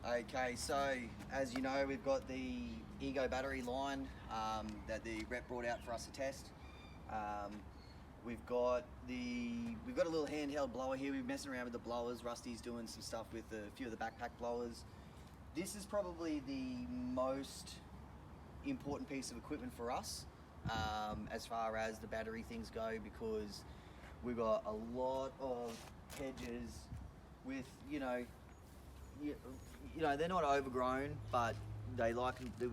Okay, so as you know, we've got the Ego battery line that the rep brought out for us to test. We've got a little handheld blower here. We've been messing around with the blowers. Rusty's doing some stuff with a few of the backpack blowers. This is probably the most important piece of equipment for us as far as the battery things go, because we've got a lot of hedges with, they're not overgrown, but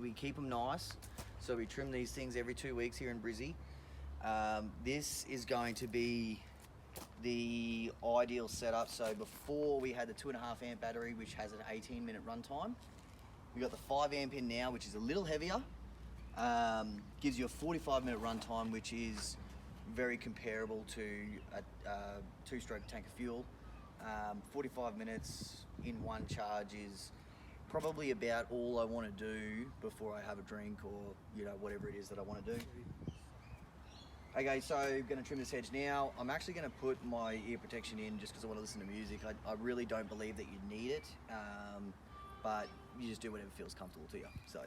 we keep them nice. So we trim these things every 2 weeks here in Brizzy. This is going to be the ideal setup. So before we had the 2.5 amp battery, which has an 18-minute run time. We got the 5 amp in now, which is a little heavier. Gives you a 45-minute run time, which is very comparable to a 2-stroke tank of fuel. 45 minutes in one charge is probably about all I want to do before I have a drink or whatever it is that I want to do. Okay, so I'm going to trim this hedge now. I'm actually going to put my ear protection in just because I want to listen to music. I really don't believe that you need it, but you just do whatever feels comfortable to you. So.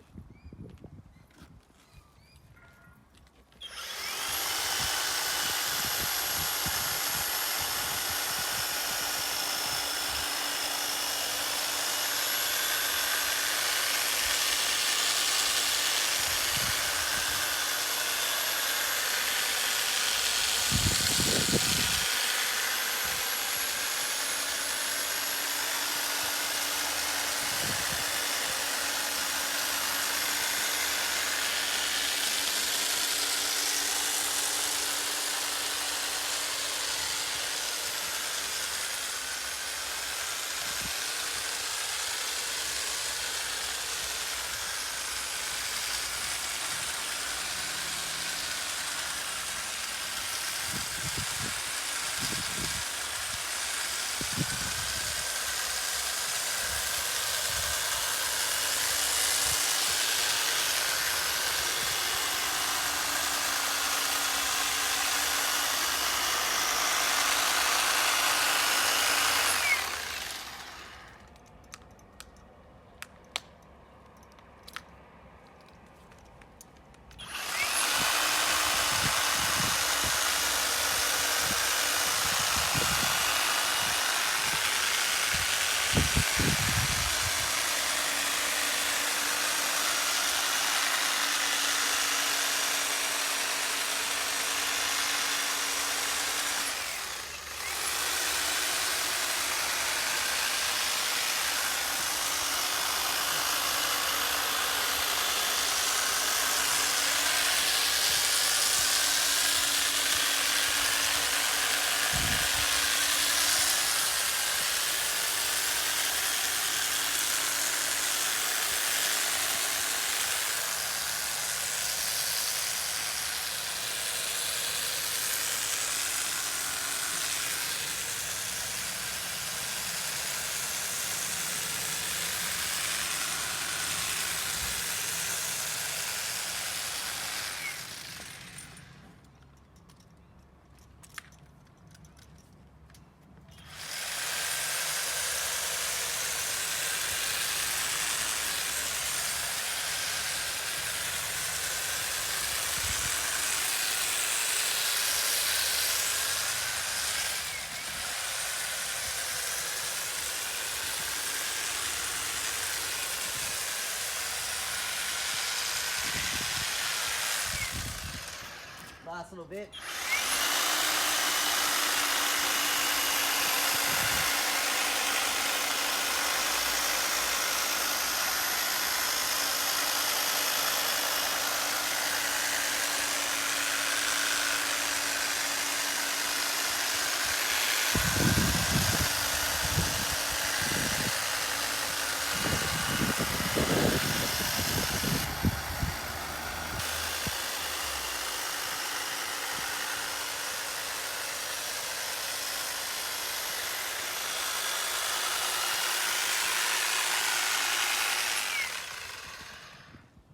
Last little bit.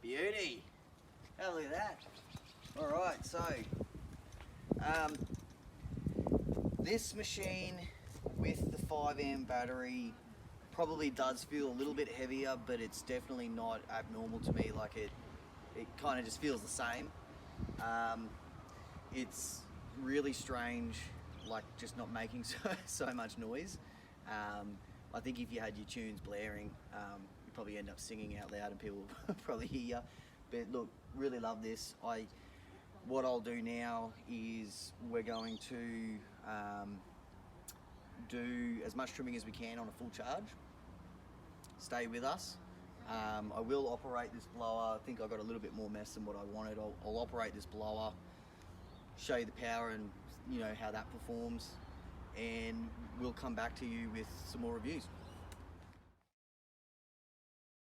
Beauty. Oh, look at that. All right, so this machine with the 5 amp battery probably does feel a little bit heavier, but it's definitely not abnormal to me. Like it kind of just feels the same. It's really strange, like just not making so much noise. I think if you had your tunes blaring, you probably end up singing out loud and people will probably hear you. But look, really love this. What I'll do now is we're going to do as much trimming as we can on a full charge. Stay with us. I will operate this blower. I think I got a little bit more mess than what I wanted. I'll operate this blower, show you the power and how that performs, and we'll come back to you with some more reviews.